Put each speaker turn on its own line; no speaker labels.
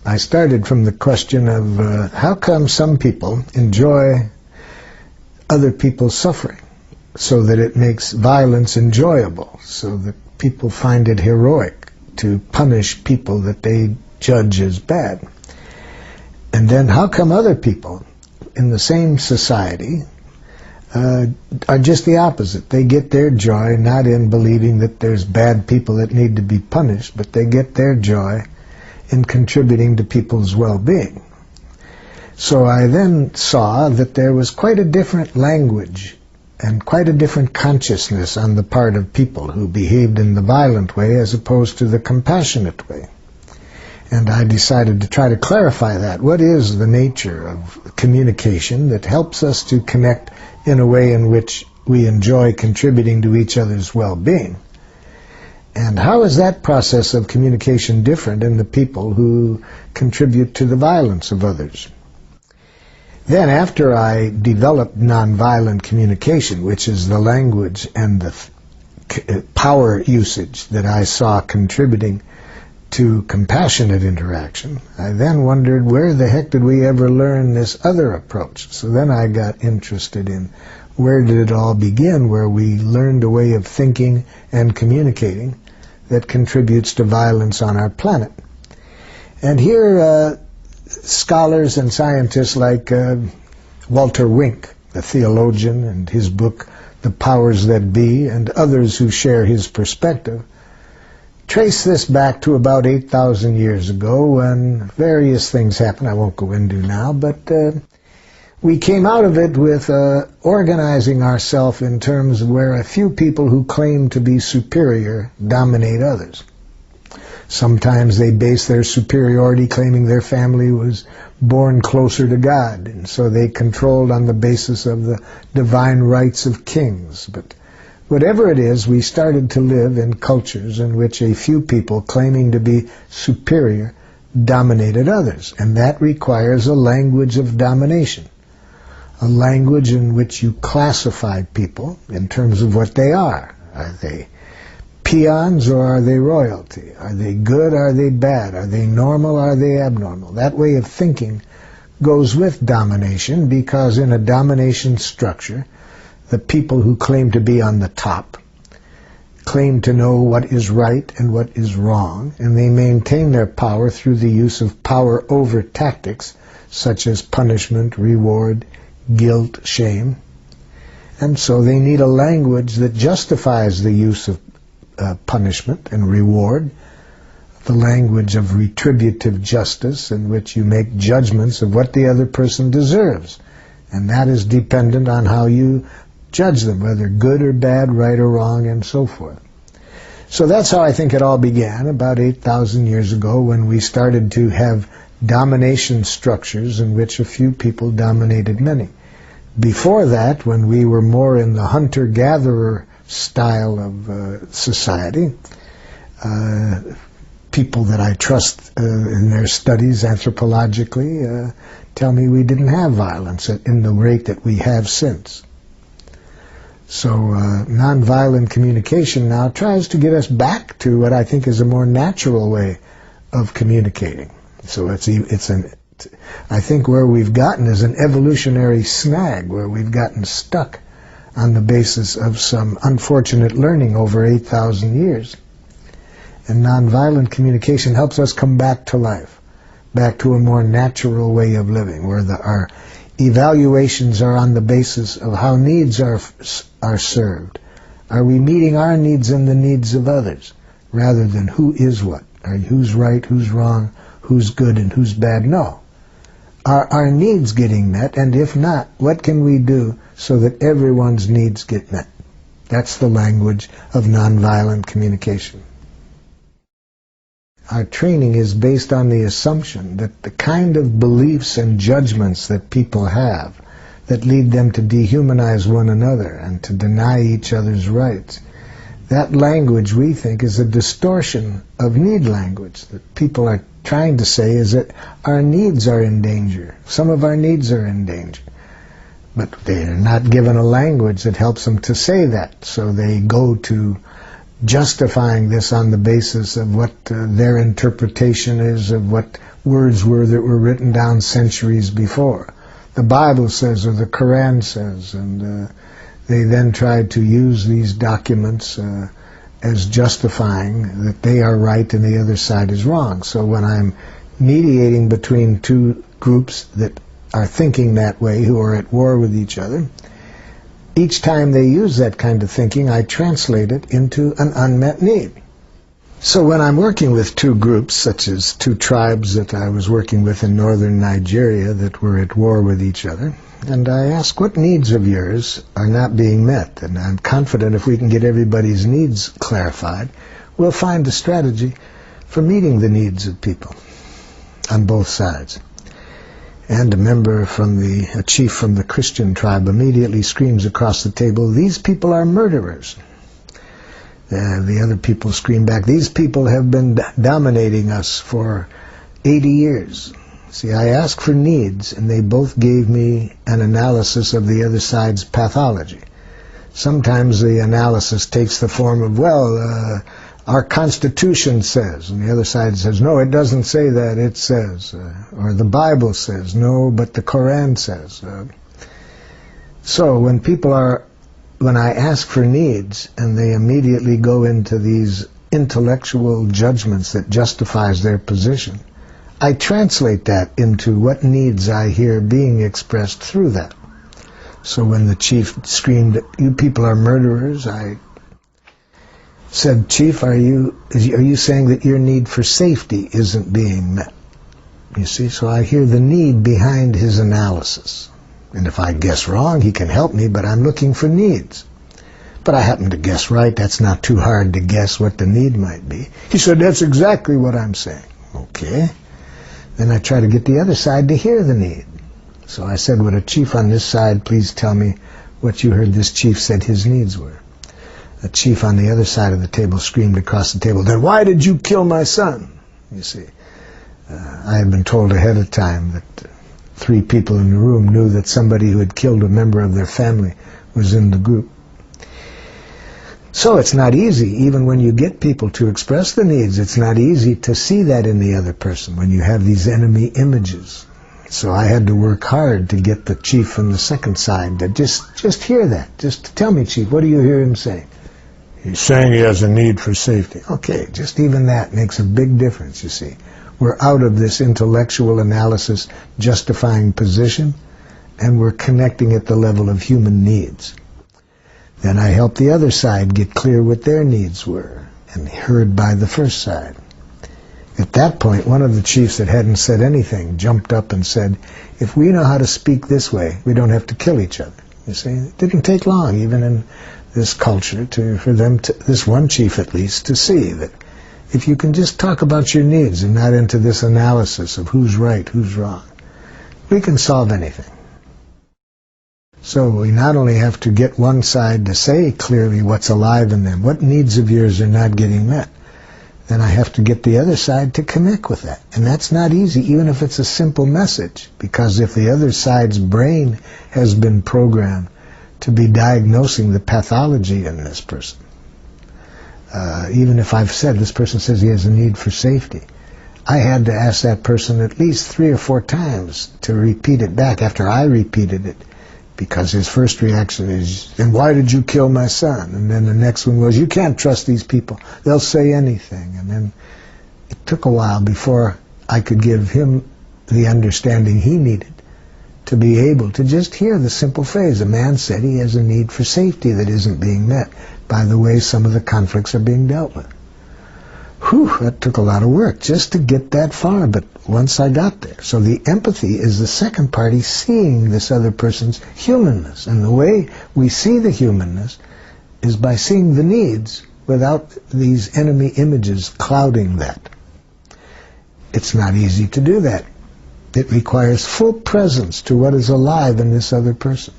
I started from the question of how come some people enjoy other people's suffering so that it makes violence enjoyable, so that people find it heroic to punish people that they judge as bad. And then how come other people in the same society are just the opposite? They get their joy not in believing that there's bad people that need to be punished, but they get their joy in contributing to people's well-being. So I then saw that there was quite a different language and quite a different consciousness on the part of people who behaved in the violent way as opposed to the compassionate way. And I decided to try to clarify that. What is the nature of communication that helps us to connect in a way in which we enjoy contributing to each other's well-being? And how is that process of communication different in the people who contribute to the violence of others? Then after I developed nonviolent communication, which is the language and the power usage that I saw contributing to compassionate interaction, I then wondered, where the heck did we ever learn this other approach? So then I got interested in where did it all begin, where we learned a way of thinking and communicating that contributes to violence on our planet. And here scholars and scientists like Walter Wink, the theologian, and his book The Powers That Be, and others who share his perspective, trace this back to about 8,000 years ago when various things happened I won't go into now, but we came out of it with organizing ourselves in terms of where a few people who claim to be superior dominate others. Sometimes they base their superiority claiming their family was born closer to God, and so they controlled on the basis of the divine rights of kings. But whatever it is, we started to live in cultures in which a few people claiming to be superior dominated others, and that requires a language of domination, a language in which you classify people in terms of what they are. Are they peons or are they royalty? Are they good? Are they bad? Are they normal? Are they abnormal? That way of thinking goes with domination, because in a domination structure, the people who claim to be on the top claim to know what is right and what is wrong, and they maintain their power through the use of power over tactics such as punishment, reward, guilt, shame. And so they need a language that justifies the use of punishment and reward, the language of retributive justice in which you make judgments of what the other person deserves. And that is dependent on how you judge them, whether good or bad, right or wrong, and so forth. So that's how I think it all began, about 8,000 years ago, when we started to have domination structures in which a few people dominated many. Before that, when we were more in the hunter-gatherer style of society, people that I trust in their studies anthropologically tell me we didn't have violence in the rate that we have since. So nonviolent communication now tries to get us back to what I think is a more natural way of communicating. So I think where we've gotten is an evolutionary snag, where we've gotten stuck on the basis of some unfortunate learning over 8,000 years. And nonviolent communication helps us come back to life, back to a more natural way of living, where our evaluations are on the basis of how needs are served. Are we meeting our needs and the needs of others, rather than who is what? Who's right, who's wrong, who's good and who's bad? No. Are our needs getting met? And if not, what can we do so that everyone's needs get met? That's the language of nonviolent communication. Our training is based on the assumption that the kind of beliefs and judgments that people have that lead them to dehumanize one another and to deny each other's rights, that language, we think, is a distortion of need language. That people are trying to say is that our needs are in danger. Some of our needs are in danger. But they're not given a language that helps them to say that. So they go to justifying this on the basis of what their interpretation is of what words were that were written down centuries before. The Bible says, or the Quran says, and they then tried to use these documents as justifying that they are right and the other side is wrong. So when I'm mediating between two groups that are thinking that way, who are at war with each other, each time they use that kind of thinking, I translate it into an unmet need. So when I'm working with two groups, such as two tribes that I was working with in northern Nigeria that were at war with each other, and I ask, what needs of yours are not being met? And I'm confident if we can get everybody's needs clarified, we'll find a strategy for meeting the needs of people on both sides. And a chief from the Christian tribe immediately screams across the table, "These people are murderers." The other people scream back, "These people have been dominating us for 80 years. See, I asked for needs, and they both gave me an analysis of the other side's pathology. Sometimes the analysis takes the form of, our Constitution says, and the other side says, no, it doesn't say that, it says, or the Bible says, no, but the Quran says. So when I ask for needs, and they immediately go into these intellectual judgments that justifies their position, I translate that into what needs I hear being expressed through that. So when the chief screamed, "You people are murderers," I said, "Chief, are you saying that your need for safety isn't being met?" You see, so I hear the need behind his analysis. And if I guess wrong, he can help me, but I'm looking for needs. But I happen to guess right. That's not too hard to guess what the need might be. He said, "That's exactly what I'm saying." Okay. Then I try to get the other side to hear the need. So I said, "Would a chief on this side please tell me what you heard this chief said his needs were?" A chief on the other side of the table screamed across the table, "Then why did you kill my son?" You see, I had been told ahead of time that 3 people in the room knew that somebody who had killed a member of their family was in the group. So it's not easy, even when you get people to express the needs, it's not easy to see that in the other person when you have these enemy images. So I had to work hard to get the chief from the second side to just hear that. Just tell me, Chief, what do you hear him saying? He's saying he has a need for safety. Okay, just even that makes a big difference, you see. We're out of this intellectual analysis justifying position, and we're connecting at the level of human needs. Then I helped the other side get clear what their needs were, and heard by the first side. At that point, one of the chiefs that hadn't said anything jumped up and said, "If we know how to speak this way, we don't have to kill each other." You see, it didn't take long, even in this culture, for this one chief at least, to see that if you can just talk about your needs and not into this analysis of who's right, who's wrong, we can solve anything. So we not only have to get one side to say clearly what's alive in them, what needs of yours are not getting met, then I have to get the other side to connect with that. And that's not easy, even if it's a simple message, because if the other side's brain has been programmed to be diagnosing the pathology in this person, even if I've said this person says he has a need for safety, I had to ask that person at least 3 or 4 times to repeat it back after I repeated it, because his first reaction is, "And why did you kill my son?" And then the next one was, "You can't trust these people. They'll say anything." And then it took a while before I could give him the understanding he needed to be able to just hear the simple phrase, a man said he has a need for safety that isn't being met by the way some of the conflicts are being dealt with. Whew, that took a lot of work just to get that far, but once I got there. So the empathy is the second party seeing this other person's humanness. And the way we see the humanness is by seeing the needs without these enemy images clouding that. It's not easy to do that. It requires full presence to what is alive in this other person.